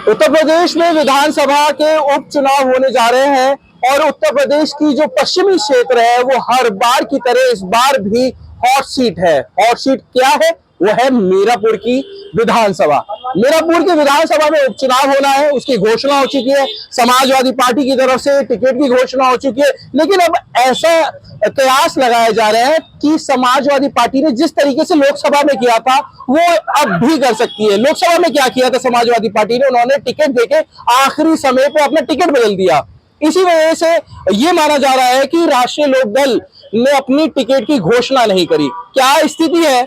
उत्तर प्रदेश में विधानसभा के उपचुनाव होने जा रहे हैं और उत्तर प्रदेश की जो पश्चिमी क्षेत्र है वो हर बार की तरह इस बार भी हॉट सीट है। हॉट सीट क्या है? वो है मीरापुर की विधानसभा। मीरापुर की विधानसभा में उपचुनाव होना है, उसकी घोषणा हो चुकी है। समाजवादी पार्टी की तरफ से टिकट की घोषणा हो चुकी है, लेकिन अब ऐसा कयास लगाए जा रहे हैं कि समाजवादी पार्टी ने जिस तरीके से लोकसभा में किया था वो अब भी कर सकती है। लोकसभा में क्या किया था समाजवादी पार्टी ने? उन्होंने टिकट देके आखिरी समय पर अपना टिकट बदल दिया। इसी वजह से ये माना जा रहा है कि राष्ट्रीय लोकदल ने अपनी टिकट की घोषणा नहीं करी। क्या स्थिति है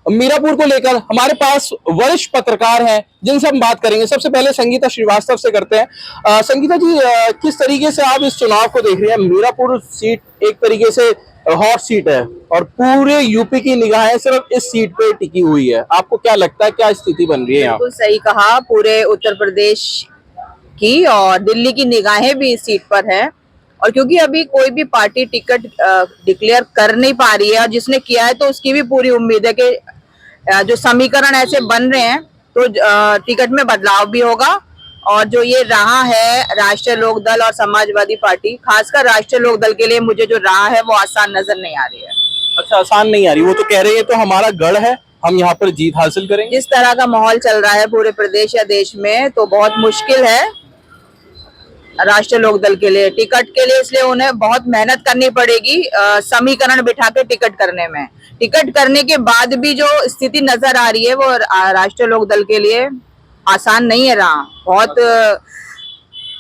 मीरापुर को लेकर? हमारे पास वरिष्ठ पत्रकार हैं जिनसे हम बात करेंगे। सबसे पहले संगीता श्रीवास्तव से करते हैं। संगीता जी, किस तरीके से आप इस चुनाव को देख रहे हैं? मीरापुर सीट एक तरीके से हॉट सीट है और पूरे यूपी की निगाहें सिर्फ इस सीट पे टिकी हुई है। आपको क्या लगता है, क्या स्थिति बन रही है यहाँ? बिल्कुल सही कहा। पूरे उत्तर प्रदेश की और दिल्ली की निगाहें भी इस सीट पर है, और क्योंकि अभी कोई भी पार्टी टिकट डिक्लेयर कर नहीं पा रही है और जिसने किया है तो उसकी भी पूरी उम्मीद है कि जो समीकरण ऐसे बन रहे हैं तो टिकट में बदलाव भी होगा। और जो ये रहा है राष्ट्रीय लोकदल और समाजवादी पार्टी, खासकर राष्ट्रीय लोकदल के लिए मुझे जो रहा है वो आसान नजर नहीं आ रही है। अच्छा, आसान नहीं आ रही? वो तो कह रही है तो हमारा गढ़ है, हम यहाँ पर जीत हासिल करेंगे। जिस तरह का माहौल चल रहा है पूरे प्रदेश या देश में, तो बहुत मुश्किल है राष्ट्रीय लोकदल के लिए टिकट के लिए। इसलिए उन्हें बहुत मेहनत करनी पड़ेगी समीकरण बिठा के टिकट करने में। टिकट करने के बाद भी जो स्थिति नजर आ रही है वो राष्ट्रीय लोकदल के लिए आसान नहीं है रहा बहुत।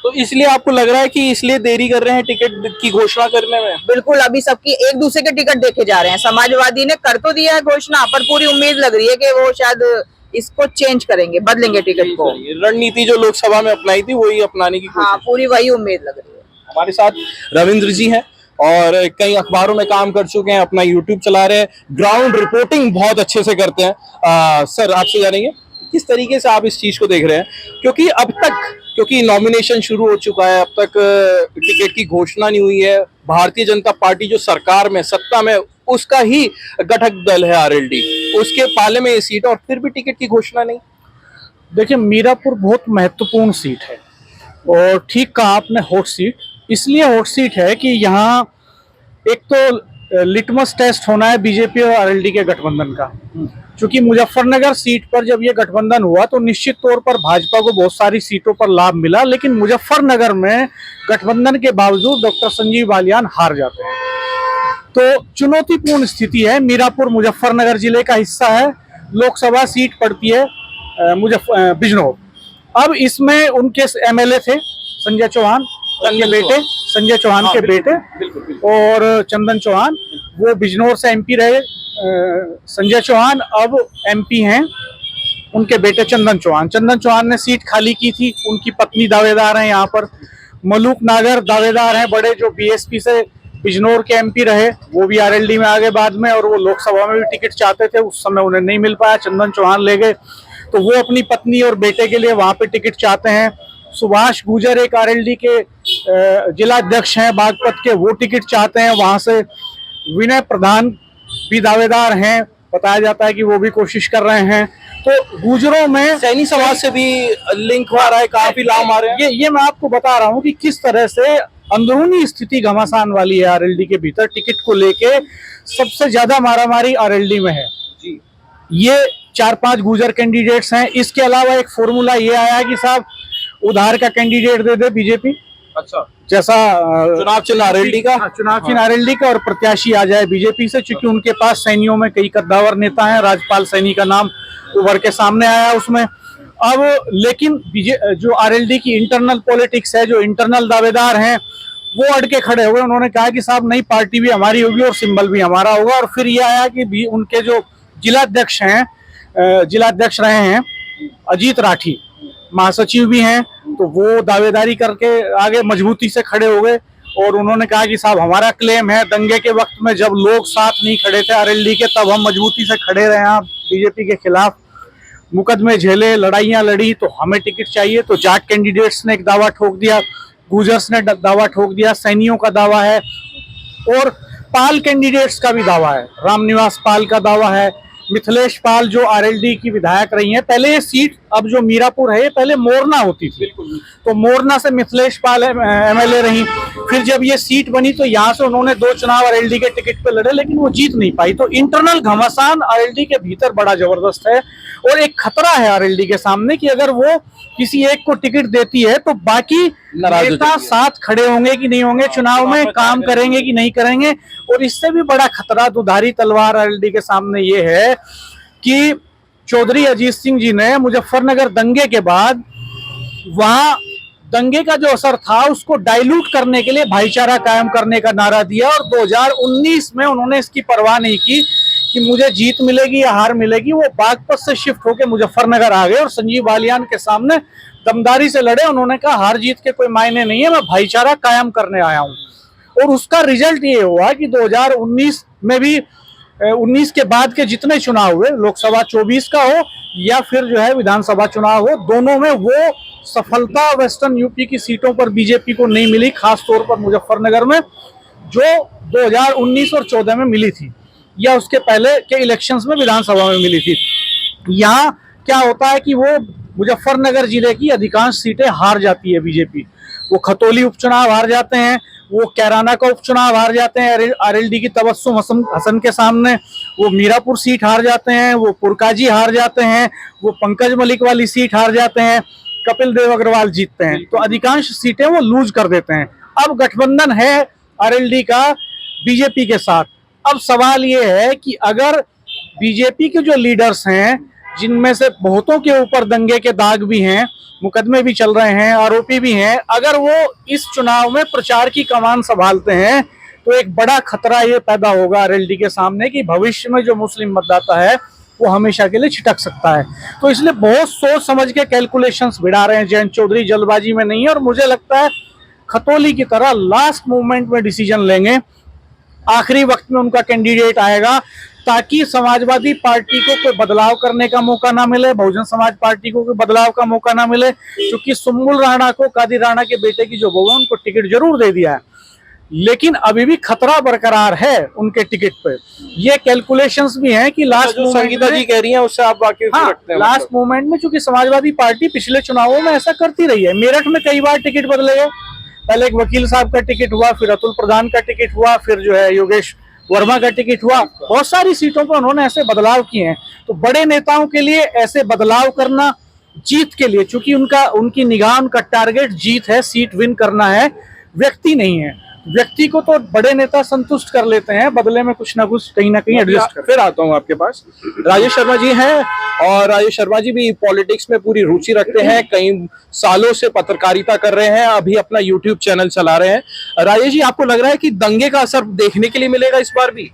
तो इसलिए आपको लग रहा है कि इसलिए देरी कर रहे हैं टिकट की घोषणा करने में? बिल्कुल, अभी सबकी एक दूसरे के टिकट देखे जा रहे हैं। समाजवादी ने कर तो दिया है घोषणा, पर पूरी उम्मीद लग रही है कि वो शायद इसको चेंज करेंगे, बदलेंगे टिकट को। रणनीति जो लोकसभा में अपनाई थी वही अपनाने की कोशिश। हाँ, पूरी वही उम्मीद लग रही है। हमारे साथ रविंद्र जी हैं और कई अखबारों में काम कर चुके हैं, अपना यूट्यूब चला रहे हैं, ग्राउंड रिपोर्टिंग बहुत अच्छे से करते हैं। सर, आपसे जानेंगे किस तरीके से आप इस चीज को देख रहे हैं, क्योंकि अब तक नॉमिनेशन शुरू हो चुका है, अब तक टिकट की घोषणा नहीं हुई है। भारतीय जनता पार्टी जो सरकार में सत्ता में उसका ही घटक दल है आरएलडी, उसके पाले में ये सीट और फिर भी टिकट की घोषणा नहीं। देखिए, मीरापुर बहुत महत्वपूर्ण सीट है और ठीक कहा आपने, हॉट सीट इसलिए हॉट सीट है कि यहाँ एक तो लिटमस टेस्ट होना है बीजेपी और आरएलडी के गठबंधन का। क्योंकि मुजफ्फरनगर सीट पर जब ये गठबंधन हुआ तो निश्चित तौर पर भाजपा को बहुत सारी सीटों पर लाभ मिला, लेकिन मुजफ्फरनगर में गठबंधन के बावजूद डॉक्टर संजीव बालियान हार जाते हैं। तो चुनौतीपूर्ण स्थिति है। मीरापुर मुजफ्फरनगर जिले का हिस्सा है, लोकसभा सीट पड़ती है बिजनौर। अब इसमें उनके एमएलए थे संजय चौहान, संजय चौहान के बेटे और चंदन चौहान, वो बिजनौर से एमपी रहे। संजय चौहान अब एमपी हैं, उनके बेटे चंदन चौहान ने सीट खाली की थी, उनकी पत्नी दावेदार हैं यहाँ पर। मलूक नागर दावेदार हैं बड़े, जो बीएसपी से बिजनौर के एमपी रहे, वो भी आरएलडी में आ गए बाद में, और वो लोकसभा में भी टिकट चाहते थे, उस समय उन्हें नहीं मिल पाया, चंदन चौहान ले गए, तो वो अपनी पत्नी और बेटे के लिए वहां पे टिकट चाहते हैं। सुभाष गुजर एक आरएलडी के जिला अध्यक्ष हैं बागपत के, वो टिकट चाहते हैं वहां से। विनय प्रधान भी दावेदार हैं, बताया जाता है कि वो भी कोशिश कर रहे हैं। तो गुजरों में सैनी समाज से भी लिंक आ रहा है, काफी लाभ आ रहे हैं। ये मैं आपको बता रहा हूँ कि किस तरह से अंदरूनी स्थिति घमासान वाली है आरएलडी के भीतर। टिकट को लेके सबसे ज्यादा मारामारी आरएलडी में है जी। ये 4-5 गुजर कैंडिडेट्स हैं। इसके अलावा एक फॉर्मूला ये आया कि साहब उधार का कैंडिडेट दे दे बीजेपी। अच्छा, जैसा चुनाव चिन्ह आरएलडी का, चुनाव चिन्ह आरएलडी का, और प्रत्याशी आ जाए बीजेपी से, क्योंकि उनके पास सैनियों में कई कद्दावर नेता हैं। राजपाल सैनी का नाम उभर के सामने आया उसमें। अब लेकिन जो आरएलडी की इंटरनल पॉलिटिक्स है, जो इंटरनल दावेदार हैं, वो अड़के खड़े हुए। उन्होंने कहा कि साहब नई पार्टी भी हमारी होगी और सिंबल भी हमारा होगा। और फिर ये आया कि उनके जो जिलाध्यक्ष हैं, जिलाध्यक्ष रहे हैं अजीत राठी, महासचिव भी हैं, तो वो दावेदारी करके आगे मजबूती से खड़े हो गए और उन्होंने कहा कि साहब हमारा क्लेम है, दंगे के वक्त में जब लोग साथ नहीं खड़े थे आरएलडी के, तब हम मजबूती से खड़े रहे हैं बीजेपी के खिलाफ, मुकदमे झेले, लड़ाइयां लड़ी, तो हमें टिकट चाहिए। तो जाट कैंडिडेट्स ने एक दावा ठोक दिया, गुजर्स ने दावा ठोक दिया, सैनियों का दावा है, और पाल कैंडिडेट्स का भी दावा है। रामनिवास पाल का दावा है, मिथिलेश पाल जो आरएलडी की विधायक रही हैं, पहले ये सीट अब जो मीरापुर है ये पहले मोरना होती थी, तो मोरना से मिथिलेश पाल एमएलए रही। फिर जब ये सीट बनी तो यहाँ से उन्होंने 2 चुनाव आरएलडी के टिकट पे लड़े, लेकिन वो जीत नहीं पाई। तो इंटरनल घमासान आरएलडी के भीतर बड़ा जबरदस्त है, और एक खतरा है आरएलडी के सामने कि अगर वो किसी एक को टिकट देती है तो बाकी नेता साथ खड़े होंगे कि नहीं होंगे, चुनाव में काम करेंगे कि नहीं करेंगे। और इससे भी बड़ा खतरा, दुधारी तलवार आरएलडी के सामने ये है कि चौधरी अजीत सिंह जी ने मुजफ्फरनगर दंगे के बाद वहां दंगे का जो असर था उसको डाइल्यूट करने के लिए भाईचारा कायम करने का नारा दिया, और 2019 में उन्होंने इसकी परवाह नहीं की कि मुझे जीत मिलेगी या हार मिलेगी। वो बागपत से शिफ्ट होकर मुजफ्फरनगर आ गए और संजीव बालियान के सामने दमदारी से लड़े। उन्होंने कहा हार जीत के कोई मायने नहीं है, मैं भाईचारा कायम करने आया हूं। और उसका रिजल्ट ये हुआ कि 2019 में भी 19 के बाद के जितने चुनाव हुए, लोकसभा 24 का हो या फिर जो है विधानसभा चुनाव हो, दोनों में वो सफलता वेस्टर्न यूपी की सीटों पर बीजेपी को नहीं मिली, खास तौर पर मुजफ्फरनगर में, जो 2019 और 14 में मिली थी या उसके पहले के इलेक्शंस में विधानसभा में मिली थी। यहाँ क्या होता है कि वो मुजफ्फरनगर जिले की अधिकांश सीटें हार जाती है बीजेपी। वो खतौली उपचुनाव हार जाते हैं, वो कैराना का उपचुनाव हार जाते हैं आरएलडी की तबस्सुम हसन के सामने, वो मीरापुर सीट हार जाते हैं, वो पुरकाजी हार जाते हैं, वो पंकज मलिक वाली सीट हार जाते हैं, कपिल देव अग्रवाल जीतते हैं। तो अधिकांश सीटें वो लूज कर देते हैं। अब गठबंधन है आरएलडी का बीजेपी के साथ। अब सवाल ये है कि अगर बीजेपी के जो लीडर्स हैं, जिनमें से बहुतों के ऊपर दंगे के दाग भी हैं, मुकदमे भी चल रहे हैं, आरोपी भी हैं, अगर वो इस चुनाव में प्रचार की कमान संभालते हैं तो एक बड़ा खतरा ये पैदा होगा आरएलडी के सामने कि भविष्य में जो मुस्लिम मतदाता है वो हमेशा के लिए छिटक सकता है। तो इसलिए बहुत सोच समझ के कैलकुलेशंस भिड़ा रहे हैं जयंत चौधरी, जल्दबाजी में नहीं है। और मुझे लगता है खतौली की तरह लास्ट मोमेंट में डिसीजन लेंगे, आखिरी वक्त में उनका कैंडिडेट आएगा, ताकि समाजवादी पार्टी को कोई बदलाव करने का मौका ना मिले, बहुजन समाज पार्टी को कोई बदलाव का मौका ना मिले। क्योंकि सुम्बुल राणा को, कादिर राणा के बेटे की जो बहू है, उनको टिकट जरूर दे दिया है, लेकिन अभी भी खतरा बरकरार है उनके टिकट पे। ये कैलकुलेशंस भी हैं कि लास्ट जो संगीता जी कह रही हैं उससे आप वाकिफ रखते हैं? लास्ट मोमेंट में, चूंकि समाजवादी पार्टी पिछले चुनावों में ऐसा करती रही है। मेरठ में कई बार टिकट बदले गए, पहले एक वकील साहब का टिकट हुआ, फिर अतुल प्रधान का टिकट हुआ, फिर जो है योगेश वर्मा का टिकट हुआ। बहुत सारी सीटों पर उन्होंने ऐसे बदलाव किए हैं। तो बड़े नेताओं के लिए ऐसे बदलाव करना जीत के लिए, चूंकि उनकी निगाह, उनका टारगेट जीत है, सीट विन करना है, व्यक्ति नहीं है। व्यक्ति को तो बड़े नेता संतुष्ट कर लेते हैं, बदले में कुछ ना कुछ कहीं ना कहीं एडजस्ट कर। फिर आता हूँ आपके पास। राजेश शर्मा जी हैं, और राजेश शर्मा जी भी पॉलिटिक्स में पूरी रुचि रखते हैं, कई सालों से पत्रकारिता कर रहे हैं, अभी अपना यूट्यूब चैनल चला रहे हैं। राजेश जी, आपको लग रहा है कि दंगे का असर देखने के लिए मिलेगा इस बार भी?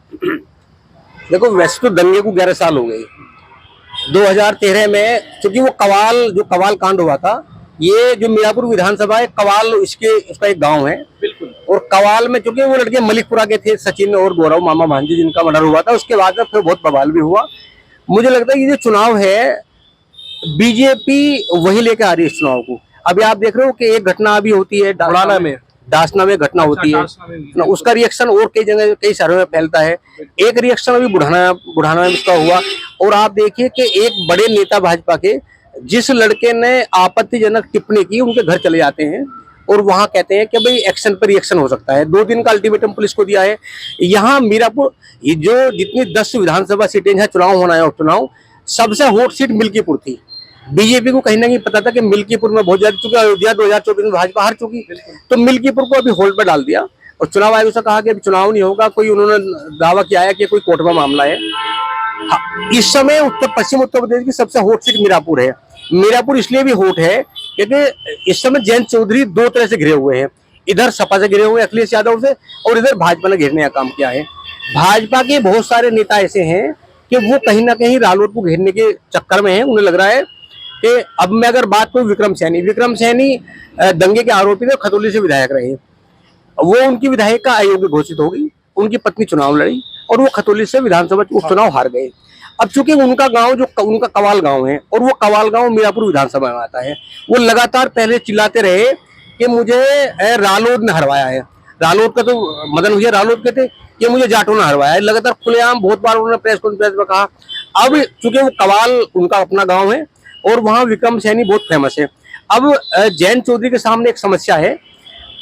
देखो, वैसे तो दंगे को 11 साल हो गए। 2013 में चूंकि वो कवाल कांड हुआ था, ये जो मीरापुर विधानसभा है, कवाल उसका एक गांव है। बिल्कुल। और कवाल में चूंकि वो लड़के मलिकपुरा के थे, सचिन और गौरव मामा भांजे, जिनका मर्डर हुआ था, उसके बाद में फिर बहुत बवाल भी हुआ। मुझे लगता है कि ये चुनाव है, बीजेपी वही लेके आ रही है इस चुनाव को। अभी आप देख रहे हो कि एक घटना अभी होती है डासना में घटना होती है ना, उसका रिएक्शन और कई जगह, कई शहरों में फैलता है। एक रिएक्शन अभी बुढ़ाना में इसका हुआ। और आप देखिए कि एक बड़े नेता भाजपा के, जिस लड़के ने आपत्तिजनक टिप्पणी की, उनके घर चले जाते हैं और वहां कहते हैं कि भाई एक्शन पर रिएक्शन हो सकता है। 2 दिन का अल्टीमेटम पुलिस को दिया है। यहाँ मीरापुर, ये जो जितनी 10 विधानसभा सीटें हैं, चुनाव होना है, उपचुनाव, सबसे हॉट सीट मिल्कीपुर थी। बीजेपी को कहीं ना कहीं पता था कि मिल्कीपुर में बहुत ज्यादा, चूंकि अयोध्या 2024 में भाजपा हार चुकी, तो मिल्कीपुर को अभी होल्ड पर डाल दिया। और चुनाव आयोग से कहा कि अभी चुनाव नहीं होगा। कोई उन्होंने दावा किया है कि कोई कोर्ट में मामला है। इस समय पश्चिम उत्तर प्रदेश की सबसे हॉट सीट मीरापुर है। मीरापुर इसलिए भी हॉट है क्योंकि इस समय जयंत चौधरी 2 तरह से घिरे हुए हैं। इधर सपा से घिरे हुए अखिलेश यादव से, और इधर भाजपा ने घेरने का काम किया है। भाजपा के बहुत सारे नेता ऐसे हैं कि वो कहीं ना कहीं रालोद को घेरने के चक्कर में हैं। उन्हें लग रहा है कि अब मैं अगर बात करूं विक्रम सैनी दंगे के आरोपी थे, खतौली से विधायक रहे, वो उनकी विधायक का अयोग्य घोषित हो गई। उनकी पत्नी चुनाव लड़ी और वो खतौली से विधानसभा उपचुनाव हार गए। अब चूंकि उनका गांव जो उनका कवाल गांव है, और वो कवाल गांव मीरापुर विधानसभा में आता है, वो लगातार पहले चिल्लाते रहे कि मुझे रालोद ने हरवाया है। रालोद का तो मदन भैया रालोद के थे, ये मुझे जाटों ने हरवाया है। लगातार खुलेआम बहुत बार उन्होंने प्रेस कॉन्फ्रेंस में कहा। अब चूंकि वो कवाल उनका अपना गांव है और वहाँ विक्रम सैनी बहुत फेमस है। अब जयंत चौधरी के सामने एक समस्या है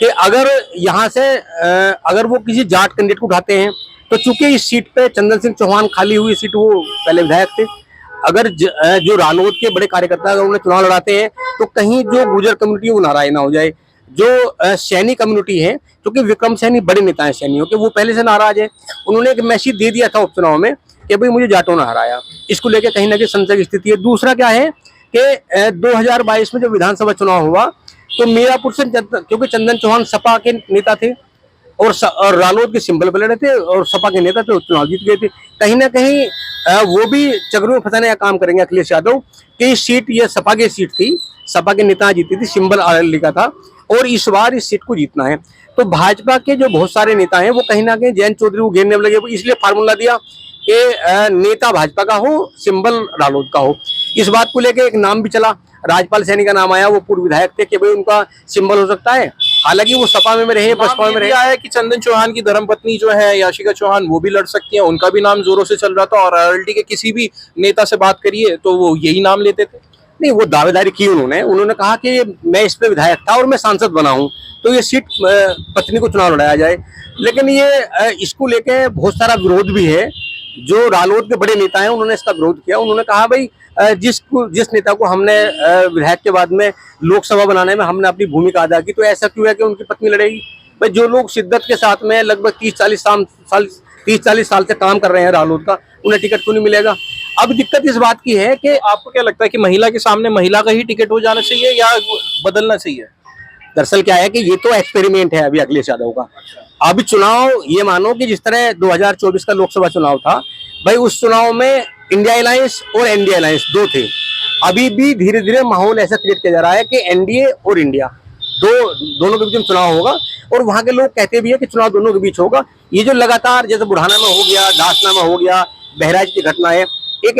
कि अगर यहाँ से अगर वो किसी जाट कैंडिडेट को उठाते हैं तो चूंकि इस सीट पे चंदन सिंह चौहान खाली हुई सीट, वो पहले विधायक थे, अगर जो रालोद के बड़े कार्यकर्ता अगर उन्हें चुनाव लड़ाते हैं तो कहीं जो गुर्जर कम्युनिटी वो नाराज ना हो जाए। जो सैनी कम्युनिटी है, क्योंकि विक्रम सैनी बड़े नेता हैं सैनियों के, वो पहले से नाराज है। उन्होंने एक मैसेज दे दिया था उपचुनाव में कि भाई मुझे जाटों ने हराया, इसको लेकर कहीं ना कहीं संशय की स्थिति है। दूसरा क्या है कि 2022 में जब विधानसभा चुनाव हुआ तो मीरापुर से क्योंकि चंदन चौहान सपा के नेता थे और रालोद के सिंबल पे लड़े थे और सपा के नेता थे, चुनाव जीत गए थे। कहीं ना कहीं वो भी चक्रों में फंसाने का काम करेंगे अखिलेश यादव कि सीट ये सपा की सीट थी, सपा के नेता जीती थी, सिंबल लिखा था, और इस बार इस सीट को जीतना है। तो भाजपा के जो बहुत सारे नेता हैं वो कहीं ना कहीं जयंत चौधरी को घेरने में लगे, इसलिए फार्मूला दिया कि नेता भाजपा का हो, सिंबल रालोद का हो। इस बात को लेकर एक नाम भी चला, राजपाल सैनी का नाम आया, वो पूर्व विधायक थे, कि भाई उनका सिंबल हो सकता है। हालांकि वो सपा में रहे, बसपा में रहे। है कि चंदन चौहान की धर्मपत्नी जो है याशिका चौहान वो भी लड़ सकती है, उनका भी नाम जोरों से चल रहा था, और आरएलडी के किसी भी नेता से बात करिए तो वो यही नाम लेते थे। नहीं, वो दावेदारी की उन्होंने कहा कि मैं इस पे विधायक था और मैं सांसद बना हूं, तो ये सीट पत्नी को चुनाव लड़ाया जाए। लेकिन ये इसको लेके बहुत सारा विरोध भी है। जो रालोद के बड़े नेता हैं उन्होंने इसका विरोध किया। उन्होंने कहा भाई जिस नेता को हमने विधायक के बाद में लोकसभा बनाने में हमने अपनी भूमिका अदा की, तो ऐसा क्यों है कि उनकी पत्नी लड़ेगी? भाई जो लोग शिद्दत के साथ में लगभग 30-40 साल से काम कर रहे हैं रालोद का, उन्हें टिकट क्यों नहीं मिलेगा? अब दिक्कत इस बात की है कि आपको क्या लगता है कि महिला के सामने महिला का ही टिकट हो जाना चाहिए या बदलना चाहिए? दरअसल क्या है कि ये तो एक्सपेरिमेंट है अभी अखिलेश यादव का। अभी चुनाव ये मानो कि जिस तरह 2024 का लोकसभा चुनाव था, भाई उस चुनाव में इंडिया अलायंस और एनडीए अलायंस दो थे। अभी भी धीरे धीरे माहौल ऐसा क्रिएट किया जा रहा है कि एनडीए और इंडिया दोनों के बीच में चुनाव होगा, और वहां के लोग कहते भी है कि चुनाव दोनों के बीच होगा। ये जो लगातार जैसे बुढ़ाना में हो गया, दासना में हो गया, बहराइच की घटना है, एक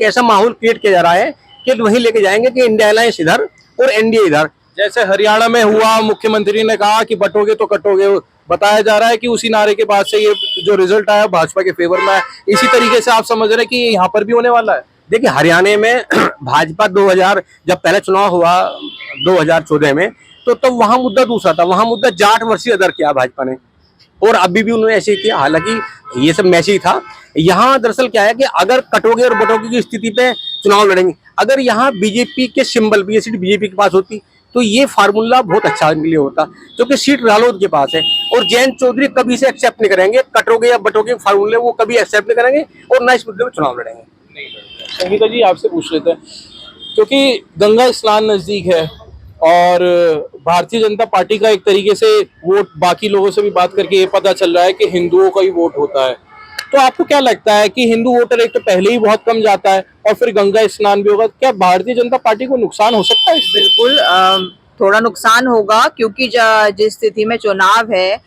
ऐसा माहौल क्रिएट किया जा रहा है कि वहीं लेके जाएंगे कि इंडिया अलायंस इधर और एनडीए इधर। जैसे हरियाणा में हुआ, मुख्यमंत्री ने कहा कि बटोगे तो कटोगे, बताया जा रहा है कि उसी नारे के बाद से ये जो रिजल्ट आया भाजपा के फेवर में है। इसी तरीके से आप समझ रहे हैं कि ये यहाँ पर भी होने वाला है? देखिए, हरियाणा में भाजपा 2000 जब पहला चुनाव हुआ 2014 में, तो वहां मुद्दा दूसरा था। वहां मुद्दा जाट वर्सेस अदर किया भाजपा ने, और अभी भी उन्होंने ऐसे ही किया। हालांकि ये सब मैसेज था। यहाँ दरअसल क्या है कि अगर कटोगे और बटोगे की स्थिति पे चुनाव लड़ेंगे, अगर यहाँ बीजेपी के सिंबल ये सीट बीजेपी के पास होती तो ये फार्मूला बहुत अच्छा इनके लिए होता, क्योंकि सीट रालोद के पास है। और जयंत चौधरी कभी से एक्सेप्ट नहीं करेंगे कटोगे या बटोगे फार्मूले, वो कभी एक्सेप्ट नहीं करेंगे और ना इस मुद्दे में चुनाव लड़ेंगे। संगीता जी आपसे पूछ लेते हैं, क्योंकि गंगा स्नान नजदीक है और भारतीय जनता पार्टी का एक तरीके से वोट, बाकी लोगों से भी बात करके ये पता चल रहा है कि हिंदुओं का ही वोट होता है, तो आपको क्या लगता है कि हिंदू वोटर एक तो पहले ही बहुत कम जाता है और फिर गंगा स्नान भी होगा, क्या भारतीय जनता पार्टी को नुकसान हो सकता है इससे? बिल्कुल थोड़ा नुकसान होगा, क्योंकि जिस स्थिति में चुनाव है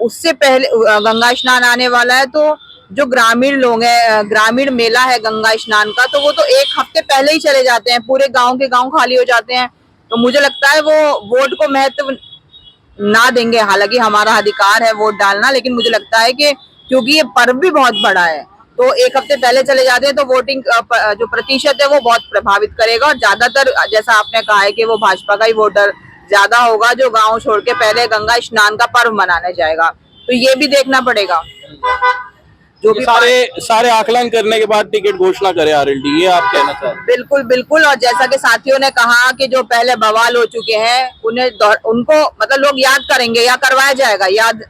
उससे पहले गंगा स्नान आने वाला है, तो जो ग्रामीण लोग हैं, ग्रामीण मेला है गंगा स्नान का, तो वो तो एक हफ्ते पहले ही चले जाते हैं, पूरे गांव के गांव खाली हो जाते हैं। तो मुझे लगता है वो वोट को महत्व ना देंगे। हालांकि हमारा अधिकार है वोट डालना, लेकिन मुझे लगता है कि क्योंकि ये पर्व भी बहुत बड़ा है, तो एक हफ्ते पहले चले जाते हैं, तो वोटिंग जो प्रतिशत है वो बहुत प्रभावित करेगा। और ज्यादातर जैसा आपने कहा है कि वो भाजपा का ही वोटर ज्यादा होगा जो गांव छोड़ के पहले गंगा स्नान का पर्व मनाने जाएगा। तो ये भी देखना पड़ेगा। जो भी सारे आकलन करने के बाद टिकट घोषणा करे आरएलडी, ये आप कहना चाहते हैं? बिल्कुल बिल्कुल। और जैसा कि साथियों ने कहा कि जो पहले बवाल हो चुके हैं उनको मतलब लोग याद करेंगे या करवाया जाएगा याद।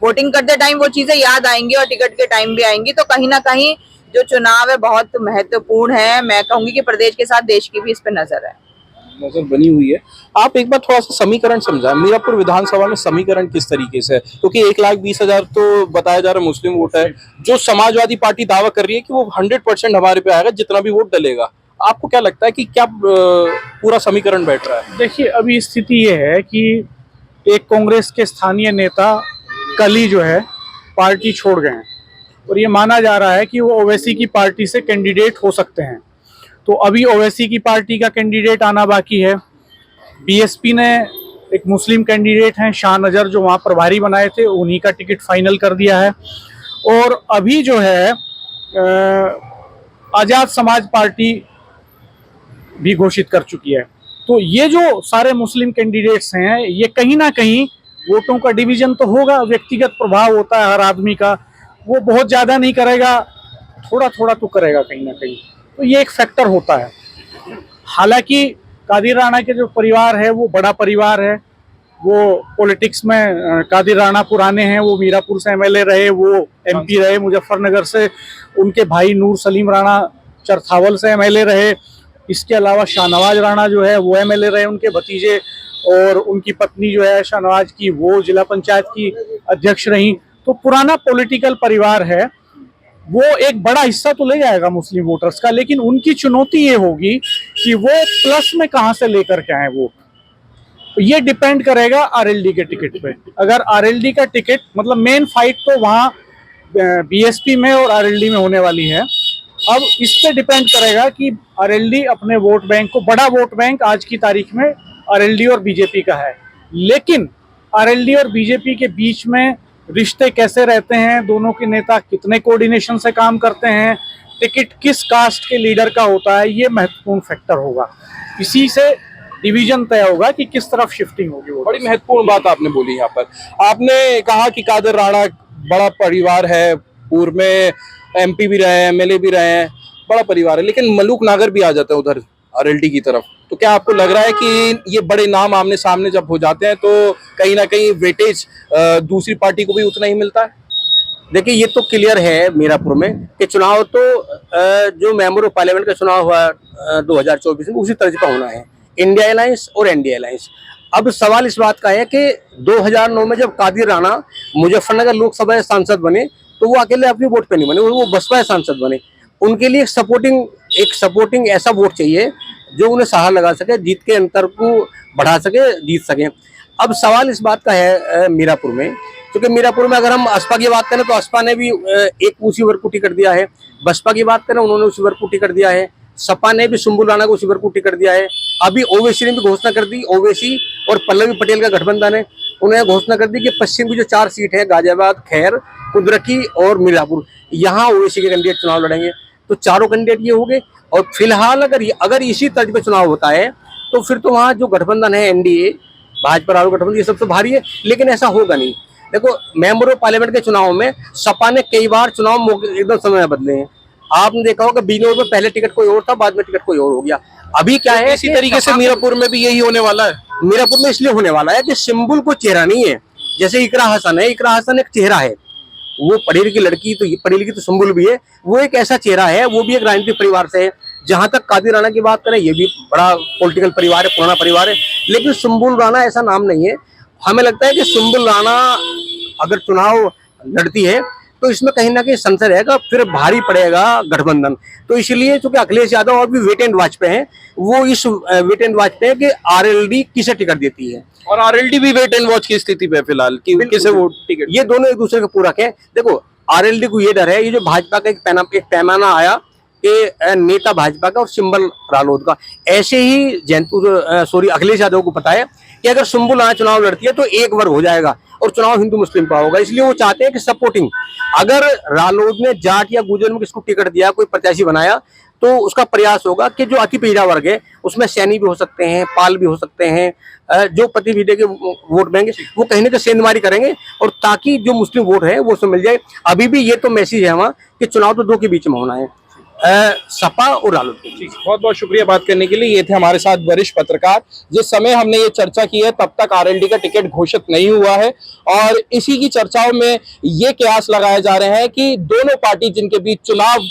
वोटिंग करते टाइम वो चीजें याद आएंगी और टिकट के टाइम भी आएंगी। तो कहीं ना कहीं जो चुनाव है बहुत महत्वपूर्ण है। मैं कहूंगी कि प्रदेश के साथ देश की भी इस पर नजर बनी हुई है। आप एक बार थोड़ा सा समीकरण समझाएं, मीरापुर विधानसभा में समीकरण किस तरीके से है? क्योंकि 1,20,000 तो बताया जा रहा है मुस्लिम वोट है, जो समाजवादी पार्टी दावा कर रही है कि वो 100% हमारे पे आएगा जितना भी वोट डलेगा। आपको क्या लगता है कि क्या पूरा समीकरण बैठ रहा है? देखिए, अभी स्थिति ये है कि एक कांग्रेस के स्थानीय नेता कल ही जो है पार्टी छोड़ गए हैं, और ये माना जा रहा है कि वो ओवैसी की पार्टी से कैंडिडेट हो सकते हैं। तो अभी ओवैसी की पार्टी का कैंडिडेट आना बाकी है। बीएसपी ने एक मुस्लिम कैंडिडेट हैं शाह नजर, जो वहाँ प्रभारी बनाए थे, उन्हीं का टिकट फाइनल कर दिया है। और अभी जो है आज़ाद समाज पार्टी भी घोषित कर चुकी है। तो ये जो सारे मुस्लिम कैंडिडेट्स हैं, ये कहीं ना कहीं वोटों का डिवीजन तो होगा, व्यक्तिगत प्रभाव होता है हर आदमी का, वो बहुत ज़्यादा नहीं करेगा, थोड़ा थोड़ा तो करेगा कहीं ना कहीं, तो ये एक फैक्टर होता है। हालांकि कादिर राणा के जो परिवार है वो बड़ा परिवार है, वो पॉलिटिक्स में कादिर राणा पुराने हैं, वो मीरापुर से एमएलए रहे, वो एमपी रहे मुजफ्फरनगर से, उनके भाई नूर सलीम राणा चरथावल से एमएलए रहे, इसके अलावा शाहनवाज राणा जो है वो एमएलए रहे, उनके भतीजे, और उनकी पत्नी जो है शाहनवाज की वो जिला पंचायत की अध्यक्ष रही। तो पुराना पॉलिटिकल परिवार है, वो एक बड़ा हिस्सा तो ले जाएगा मुस्लिम वोटर्स का, लेकिन उनकी चुनौती ये होगी कि वो प्लस में कहां से लेकर के आए वो, ये डिपेंड करेगा आरएलडी के टिकट पे। अगर आरएलडी का टिकट, मतलब मेन फाइट तो वहाँ बीएसपी में और आरएलडी में होने वाली है। अब इस पे डिपेंड करेगा कि आरएलडी अपने वोट बैंक को, बड़ा वोट बैंक आज की तारीख में आरएलडी और बीजेपी का है, लेकिन आरएलडी और बीजेपी के बीच में रिश्ते कैसे रहते हैं, दोनों के नेता कितने कोऑर्डिनेशन से काम करते हैं, टिकट किस कास्ट के लीडर का होता है, ये महत्वपूर्ण फैक्टर होगा। इसी से डिवीजन तय होगा कि किस तरफ शिफ्टिंग होगी। बड़ी महत्वपूर्ण बात आपने बोली यहाँ पर। आपने कहा कि कादिर राणा बड़ा परिवार है, पूर्व में एमपी भी रहे हैं, एमएलए भी रहे हैं, बड़ा परिवार है, लेकिन मलूक नागर भी आ जाते हैं उधर आरएलडी की तरफ। तो क्या आपको लग रहा है कि ये बड़े नाम आमने सामने जब हो जाते हैं तो कहीं ना कहीं वेटेज दूसरी पार्टी को भी उतना ही मिलता है? देखिए, ये तो क्लियर है मीरापुर में कि चुनाव तो जो मेंबर ऑफ पार्लियामेंट का चुनाव हुआ 2024 में उसी तरह का होना है, इंडिया अलायंस और एनडीए अलायंस। अब सवाल इस बात का है कि 2009 में जब कादिर राणा मुजफ्फरनगर लोकसभा सांसद बने तो वो अकेले अपनी वोट पे नहीं बने, वो बसपा सांसद बने। उनके लिए एक सपोर्टिंग ऐसा वोट चाहिए जो उन्हें सहारा लगा सके, जीत के अंतर को बढ़ा सके, जीत सके। अब सवाल इस बात का है मीरापुर में, क्योंकि मीरापुर में अगर हम असपा की बात करें तो असपा ने भी एक उसी वर्ग को टिकट दिया है, बसपा की बात करें उन्होंने उसी वर्ग को टिकट दिया है, सपा ने भी सुम्बुल राणा को उसी वर्ग को टिकट दिया है। अभी ओवैसी ने भी घोषणा कर दी, ओवैसी और पल्लवी पटेल का गठबंधन है, उन्होंने घोषणा कर दी कि पश्चिम की जो 4 सीट है, गाजियाबाद, खैर, कुदरकी और मीरापुर, यहाँ ओवैसी के कैंडिडेट चुनाव लड़ेंगे। तो चारों कैंडिडेट ये हो गए। और फिलहाल अगर इसी तर्ज पे चुनाव होता है तो फिर तो वहाँ जो गठबंधन है एनडीए, भाजपा राहुल गठबंधन, ये सबसे भारी है, लेकिन ऐसा होगा नहीं। देखो, मेंबर ऑफ पार्लियामेंट के चुनाव में सपा ने कई बार चुनाव एकदम समय में बदले हैं। आपने देखा होगा बिजनौर में पहले टिकट कोई और था, बाद में टिकट कोई और हो गया। अभी क्या है, इसी तरीके से मीरापुर में भी यही होने वाला है। मीरापुर में इसलिए होने वाला है कि सिंबल को चेहरा नहीं है। जैसे इकरा हसन है, इकरा हसन एक चेहरा है, वो पढ़ी लिखी लड़की, तो पढ़ी लिखी तो सिंबल भी है, वो एक ऐसा चेहरा है, वो भी एक राजनीतिक परिवार से है। जहां तक कादिर राणा की बात करें, ये भी बड़ा पॉलिटिकल परिवार है, पुराना परिवार है, लेकिन सुम्बुल राणा ऐसा नाम नहीं है। हमें लगता है कि सुम्बुल राणा अगर चुनाव लड़ती है तो इसमें कहीं ना कहीं संशय रहेगा, फिर भारी पड़ेगा गठबंधन। तो इसलिए चूंकि अखिलेश यादव और भी वेट एंड वॉच पे हैं, वो इस वेट एंड वॉच पे है कि आरएलडी किसे टिकट देती है, और आरएलडी भी वेट एंड वॉच की स्थिति पे फिलहाल कि किसे वो टिकट। ये दोनों एक दूसरे के पूरक है। देखो, आरएलडी को ये डर है, ये जो भाजपा का एक पैमाना आया कि नेता भाजपा का और सिंबल रालोद का, ऐसे ही अखिलेश यादव को पता है कि अगर सुम्बुल राणा चुनाव लड़ती है तो एक वर्ग हो जाएगा और चुनाव हिंदू मुस्लिम का होगा। इसलिए वो चाहते हैं कि सपोर्टिंग, अगर रालोद ने जाट या गुर्जर में किसको टिकट दिया, कोई प्रत्याशी बनाया, तो उसका प्रयास होगा कि जो अति पिछड़ा वर्ग है उसमें सैनी भी हो सकते हैं, पाल भी हो सकते हैं, जो पति विधे के वोट देंगे वो कहीं ना कहीं सेंधमारी करेंगे, और ताकि जो मुस्लिम वोट है वो उसमें मिल जाए। अभी भी ये तो मैसेज है वहाँ कि चुनाव तो दो के बीच में होना है, सपा और रालोद। बहुत बहुत शुक्रिया बात करने के लिए। ये थे हमारे साथ वरिष्ठ पत्रकार। जिस समय हमने ये चर्चा की है तब तक आरएलडी का टिकट घोषित नहीं हुआ है, और इसी की चर्चाओं में ये कयास लगाए जा रहे हैं कि दोनों पार्टी जिनके बीच चुनाव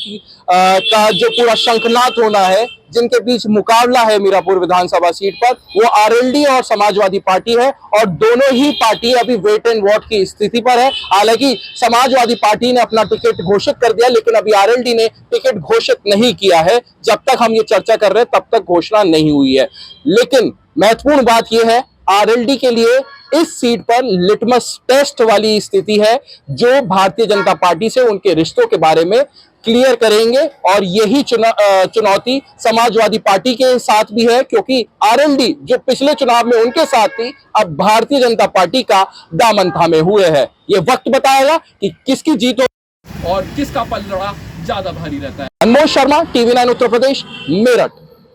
का जो पूरा शंखनाद होना है, जिनके बीच मुकाबला है मीरापुर विधानसभा सीट पर, वो आरएलडी और समाजवादी पार्टी है, और दोनों ही पार्टी अभी वेट एंड वॉच की स्थिति पर है। हालांकि समाजवादी पार्टी ने अपना टिकट घोषित कर दिया, लेकिन अभी आरएलडी ने टिकट घोषित नहीं किया है। जब तक हम ये चर्चा कर रहे हैं तब तक घोषणा नहीं हुई है। लेकिन महत्वपूर्ण बात यह है, आरएलडी के लिए इस सीट पर लिटमस टेस्ट वाली स्थिति है, जो भारतीय जनता पार्टी से उनके रिश्तों के बारे में क्लियर करेंगे, और यही चुनौती समाजवादी पार्टी के साथ भी है, क्योंकि आरएलडी जो पिछले चुनाव में उनके साथ थी, अब भारतीय जनता पार्टी का दामन थामे हुए है। ये वक्त बताएगा कि किसकी जीत हो और किसका पलड़ा ज्यादा भारी रहता है। अनमोल शर्मा, टीवी 9 उत्तर प्रदेश, मेरठ।